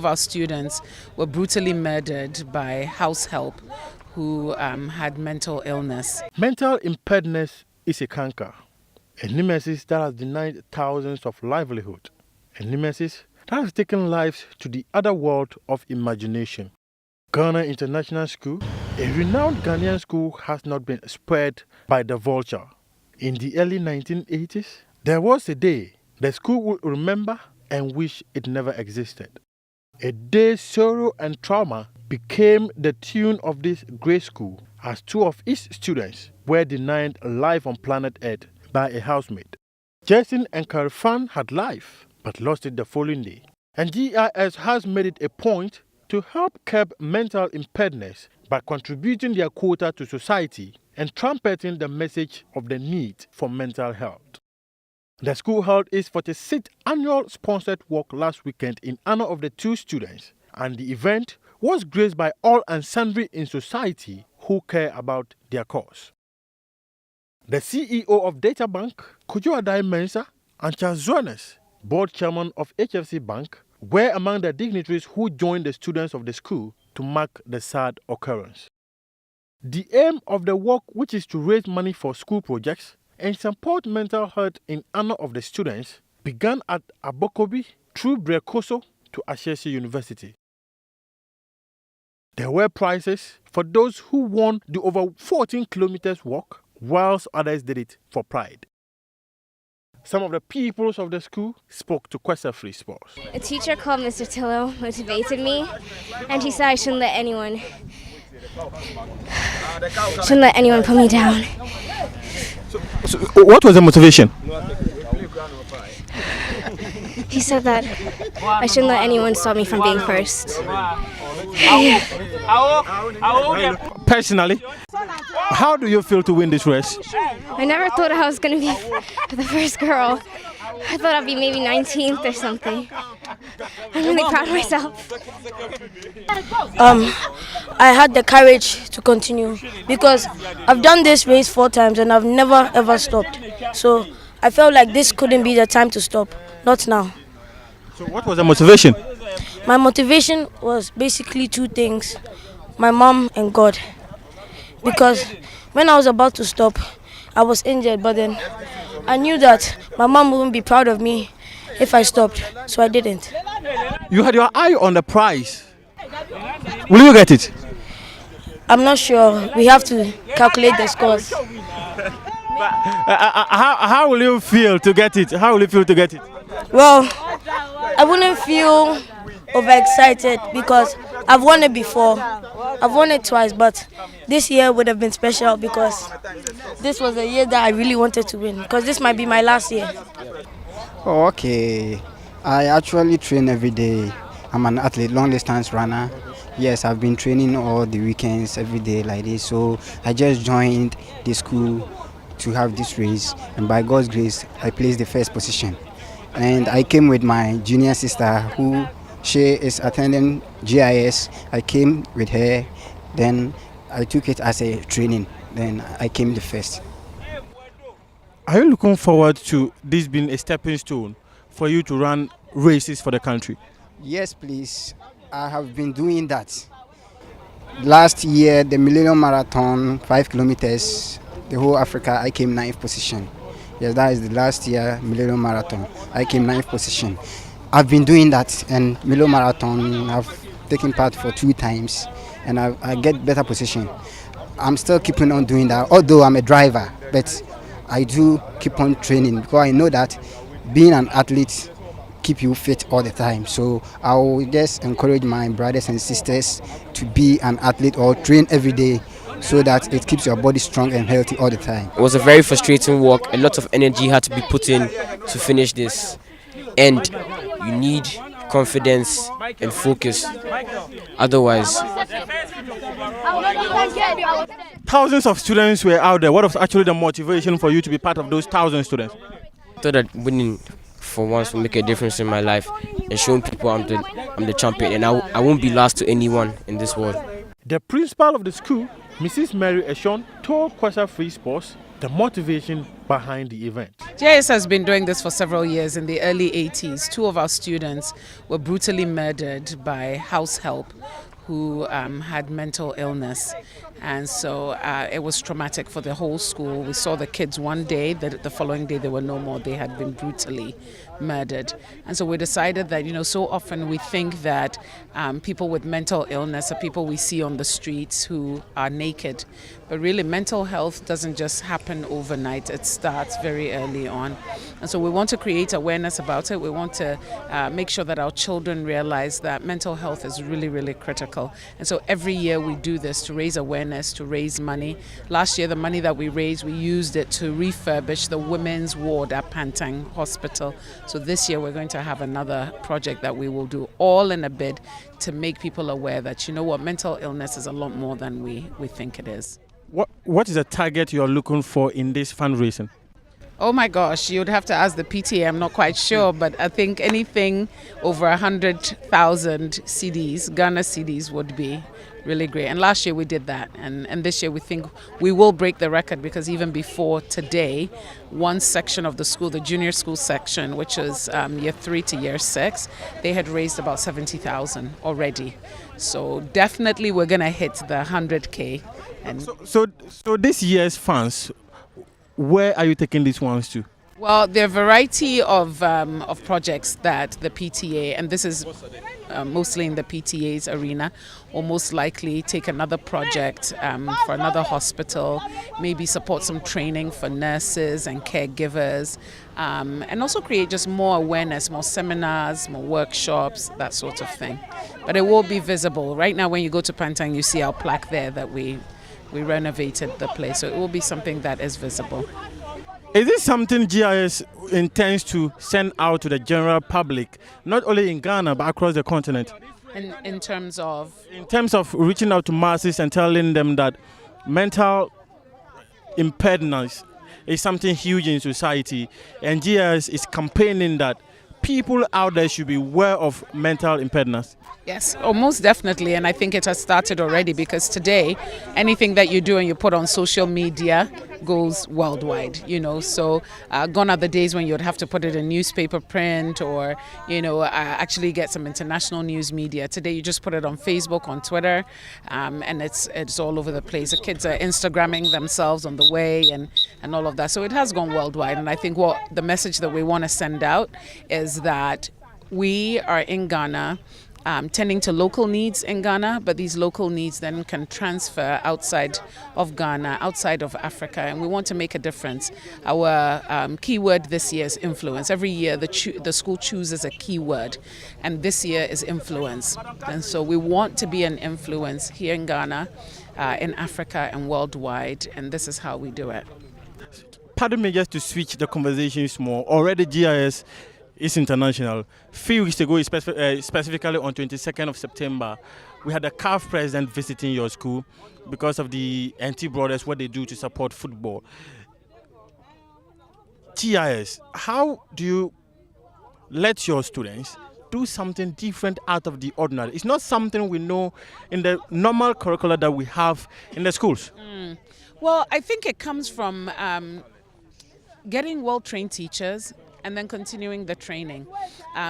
of our students were brutally murdered by house help who had mental illness. Mental impairedness is a canker, a nemesis that has denied thousands of livelihood, a nemesis that has taken lives to the other world of imagination. Ghana International School, a renowned Ghanaian school, has not been spared by the vulture. In the early 1980s, there was a day the school would remember and wish it never existed. A day's sorrow and trauma became the tune of this great school as two of its students were denied life on planet Earth by a housemaid. Jason and Kerry Fung had life but lost it the following day. And GIS has made it a point to help curb mental impairedness by contributing their quota to society and trumpeting the message of the need for mental health. The school held its 46th annual sponsored walk last weekend in honor of the two students, and the event was graced by all and sundry in society who care about their cause. The CEO of Data Bank, Kojo Adai Mensah, and Charles Zones, board chairman of HFC Bank, were among the dignitaries who joined the students of the school to mark the sad occurrence. The aim of the walk, which is to raise money for school projects and support mental health in honor of the students, began at Abokobi through Brekoso to Ashesi University. There were prizes for those who won the over 14 kilometers walk, whilst others did it for pride. Some of the pupils of the school spoke to Kwesa Free Sports. A teacher called Mr. Tillo motivated me, and he said I shouldn't let anyone put me down. So what was the motivation? He said that I shouldn't let anyone stop me from being first. Personally, how do you feel to win this race? I never thought I was going to be the first girl. I thought I'd be maybe 19th or something. I'm really proud of myself. I had the courage to continue because I've done this race 4 times and I've never ever stopped. So I felt like this couldn't be the time to stop, not now. So what was the motivation? My motivation was basically 2 things, my mom and God. Because when I was about to stop, I was injured, but then I knew that my mom wouldn't be proud of me if I stopped, so I didn't. You had your eye on the prize. Will you get it? I'm not sure. We have to calculate the scores. How will you feel to get it? How will you feel to get it? Well, I wouldn't feel overexcited because I've won it before. I've won it twice, but this year would have been special because this was a year that I really wanted to win, because this might be my last year. Oh, okay. I actually train every day. I'm an athlete, long distance runner. Yes, I've been training all the weekends, every day like this. So I just joined the school to have this race, and by God's grace, I placed the first position. And I came with my junior sister who she is attending GIS. I came with her, then I took it as a training, then I came the first. Are you looking forward to this being a stepping stone for you to run races for the country? Yes, please. I have been doing that. Last year, the Millennium Marathon, 5 kilometers, the whole Africa, I came 9th position. Yes, that is the last year Millennium Marathon. I came 9th position. I've been doing that, and Millennium Marathon, I've taken part for 2 times, and I get better position. I'm still keeping on doing that, although I'm a driver, but I do keep on training because I know that being an athlete keep you fit all the time. So I will just encourage my brothers and sisters to be an athlete or train every day so that it keeps your body strong and healthy all the time. It was a very frustrating walk. A lot of energy had to be put in to finish this. And you need confidence and focus. Otherwise, thousands of students were out there. What was actually the motivation for you to be part of those 1,000 students? I thought that winning for once will make a difference in my life and showing people I'm the champion, and I won't be lost to anyone in this world. The principal of the school, Mrs. Mary Eshon, told Kwesa Free Sports the motivation behind the event. GIS has been doing this for several years. In the early 80s, two of our students were brutally murdered by house help who had mental illness. And so it was traumatic for the whole school. We saw the kids one day, the following day they were no more. They had been brutally murdered. And so we decided that, so often we think that people with mental illness are people we see on the streets who are naked. But really, mental health doesn't just happen overnight. It starts very early on. And so we want to create awareness about it. We want to make sure that our children realize that mental health is really, really critical. And so every year we do this to raise awareness, to raise money. Last year, the money that we raised, we used it to refurbish the women's ward at Pantang Hospital. So this year we're going to have another project that we will do, all in a bid to make people aware that, mental illness is a lot more than we think it is. What is the target you're looking for in this fundraising? Oh my gosh, you'd have to ask the PTA. I'm not quite sure, but I think anything over 100,000 CDs, Ghana CDs, would be really great. And last year we did that, and this year we think we will break the record, because even before today, one section of the school, the junior school section, which is year 3 to year 6, they had raised about 70,000 already. So definitely we're gonna hit the 100K. And So this year's funds, where are you taking these ones to? well, there are a variety of projects that the PTA, and this is mostly in the PTA's arena, will most likely take another project for another hospital, maybe support some training for nurses and caregivers, and also create just more awareness, more seminars, more workshops, that sort of thing. But it will be visible. Right now, when you go to Pantang, you see our plaque there that we renovated the place, so it will be something that is visible. Is this something GIS intends to send out to the general public, not only in Ghana but across the continent? In terms of? In terms of reaching out to masses and telling them that mental impairedness is something huge in society, and GIS is campaigning that people out there should be aware of mental impairedness. Yes, most definitely, and I think it has started already, because today anything that you do and you put on social media goes worldwide, so gone are the days when you'd have to put it in newspaper print or actually get some international news media. Today you just put it on Facebook, on Twitter, and it's all over the place. The kids are Instagramming themselves on the way and all of that, so it has gone worldwide. And I think what the message that we want to send out is that we are in Ghana, tending to local needs in Ghana, but these local needs then can transfer outside of Ghana, outside of Africa, and we want to make a difference. Our keyword this year is influence. Every year the school chooses a keyword, and this year is influence. And so we want to be an influence here in Ghana, in Africa and worldwide, and this is how we do it. Pardon me, just to switch the conversations more. Already GIS is international. A few weeks ago, specifically on 22nd of September, we had a CAF president visiting your school because of the NT Brothers, what they do to support football. GIS, how do you let your students do something different out of the ordinary? It's not something we know in the normal curricula that we have in the schools. Well, I think it comes from getting well-trained teachers and then continuing the training.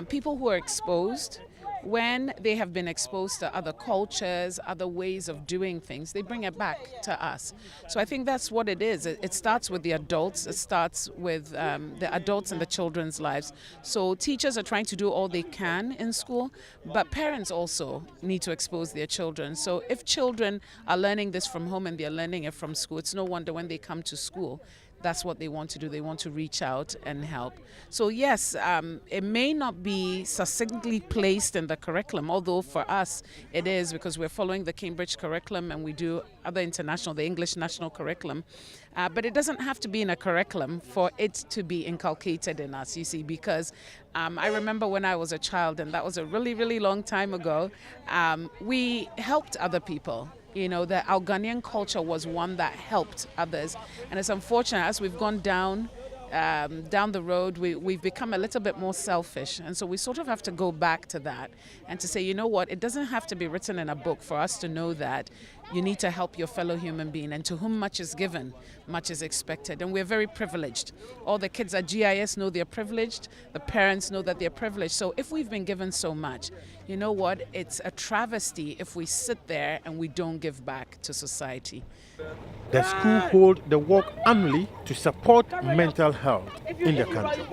People who are exposed, when they have been exposed to other cultures, other ways of doing things, they bring it back to us. So I think that's what it is. It starts with the adults. It starts with the adults in the children's lives. So teachers are trying to do all they can in school, but parents also need to expose their children. So if children are learning this from home and they're learning it from school, it's no wonder when they come to school, that's what they want to do. They want to reach out and help. So yes, it may not be succinctly placed in the curriculum, although for us it is, because we're following the Cambridge curriculum and we do other international, the English national curriculum. But it doesn't have to be in a curriculum for it to be inculcated in us, you see, because I remember when I was a child, and that was a really, really long time ago, we helped other people. That our Ghanaian culture was one that helped others. And it's unfortunate, as we've gone down the road, we've become a little bit more selfish. And so we sort of have to go back to that and to say, you know what, it doesn't have to be written in a book for us to know that you need to help your fellow human being, and to whom much is given, much is expected. And we're very privileged. All the kids at GIS know they're privileged, the parents know that they're privileged. So if we've been given so much, you know what? It's a travesty if we sit there and we don't give back to society. The school holds the walk annually to support mental health in the country.